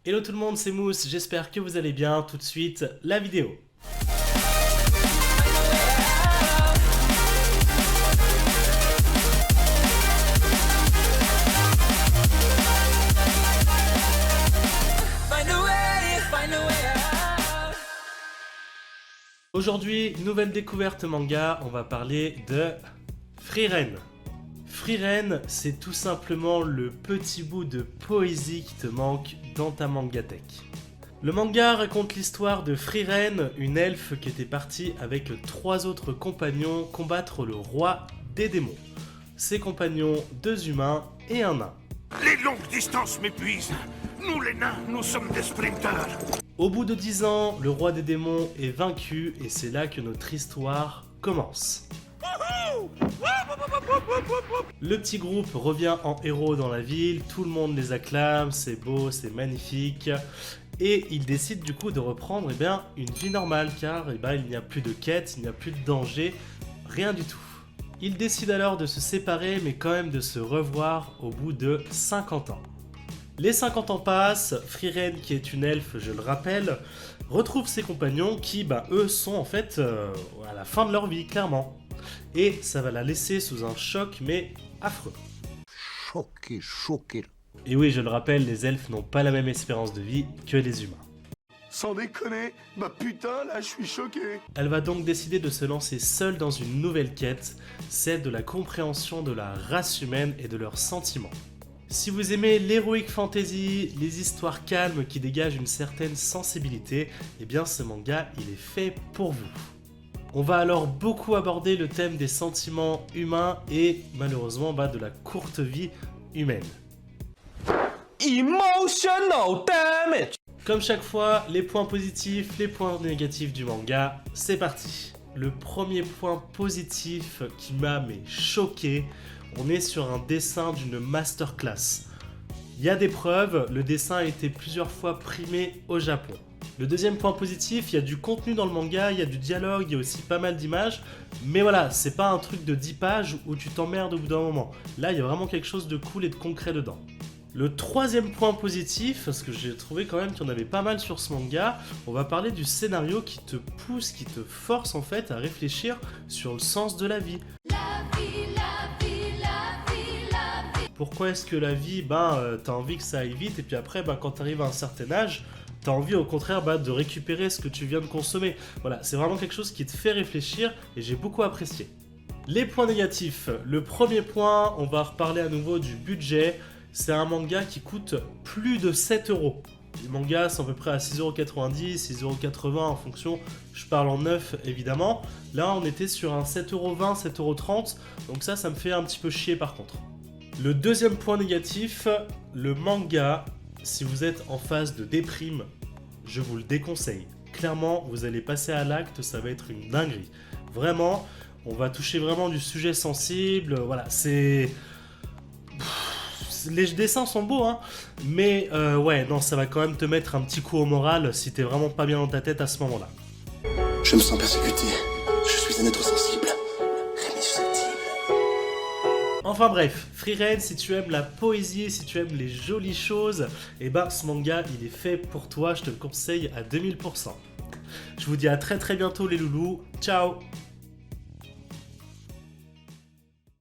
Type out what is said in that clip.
Hello tout le monde, c'est Mousse, j'espère que vous allez bien. Tout de suite, la vidéo. Aujourd'hui, nouvelle découverte manga, on va parler de Frieren. Frieren, c'est tout simplement le petit bout de poésie qui te manque dans ta mangathèque. Le manga raconte l'histoire de Frieren, une elfe qui était partie avec 3 autres compagnons combattre le roi des démons. Ses compagnons, 2 humains et un nain. Les longues distances m'épuisent. Nous les nains, nous sommes des sprinteurs. Au bout de 10 ans, le roi des démons est vaincu et c'est là que notre histoire commence. Le petit groupe revient en héros dans la ville, tout le monde les acclame, c'est beau, c'est magnifique. Et ils décident du coup de reprendre une vie normale car il n'y a plus de quête, il n'y a plus de danger, rien du tout. Ils décident alors de se séparer mais quand même de se revoir au bout de 50 ans. Les 50 ans passent, Frieren, qui est une elfe, je le rappelle, retrouve ses compagnons qui, eux, sont en fait à la fin de leur vie, clairement. Et ça va la laisser sous un choc, mais affreux. Choqué. Et oui, je le rappelle, les elfes n'ont pas la même espérance de vie que les humains. Sans déconner, putain, là, je suis choqué. Elle va donc décider de se lancer seule dans une nouvelle quête, celle de la compréhension de la race humaine et de leurs sentiments. Si vous aimez l'heroic fantasy, les histoires calmes qui dégagent une certaine sensibilité, eh bien ce manga il est fait pour vous. On va alors beaucoup aborder le thème des sentiments humains et malheureusement de la courte vie humaine. Emotional damage. Comme chaque fois, les points positifs, les points négatifs du manga, c'est parti. Le premier point positif qui m'a choqué, on est sur un dessin d'une masterclass. Il y a des preuves, le dessin a été plusieurs fois primé au Japon. Le deuxième point positif, il y a du contenu dans le manga, il y a du dialogue, il y a aussi pas mal d'images. Mais voilà, c'est pas un truc de 10 pages où tu t'emmerdes au bout d'un moment. Là, il y a vraiment quelque chose de cool et de concret dedans. Le troisième point positif, parce que j'ai trouvé quand même qu'il y en avait pas mal sur ce manga, on va parler du scénario qui te pousse, qui te force en fait à réfléchir sur le sens de la vie. Pourquoi est-ce que la vie, t'as envie que ça aille vite et puis après, quand t'arrives à un certain âge, t'as envie au contraire de récupérer ce que tu viens de consommer. Voilà, c'est vraiment quelque chose qui te fait réfléchir et j'ai beaucoup apprécié. Les points négatifs. Le premier point, on va reparler à nouveau du budget. C'est un manga qui coûte plus de 7 €. Les mangas sont à peu près à 6,90 €, 6,80 € en fonction, je parle en neuf évidemment. Là, on était sur un 7,20 €, 7,30 €, donc ça me fait un petit peu chier par contre. Le deuxième point négatif, le manga, si vous êtes en phase de déprime, je vous le déconseille. Clairement, vous allez passer à l'acte, ça va être une dinguerie. Vraiment, on va toucher vraiment du sujet sensible, voilà, c'est... Les dessins sont beaux, mais ça va quand même te mettre un petit coup au moral si t'es vraiment pas bien dans ta tête à ce moment-là. Je me sens persécuté, je suis un être sensible. Enfin bref, Frieren, si tu aimes la poésie, si tu aimes les jolies choses, ce manga il est fait pour toi, je te le conseille à 2000%. Je vous dis à très bientôt les loulous, ciao.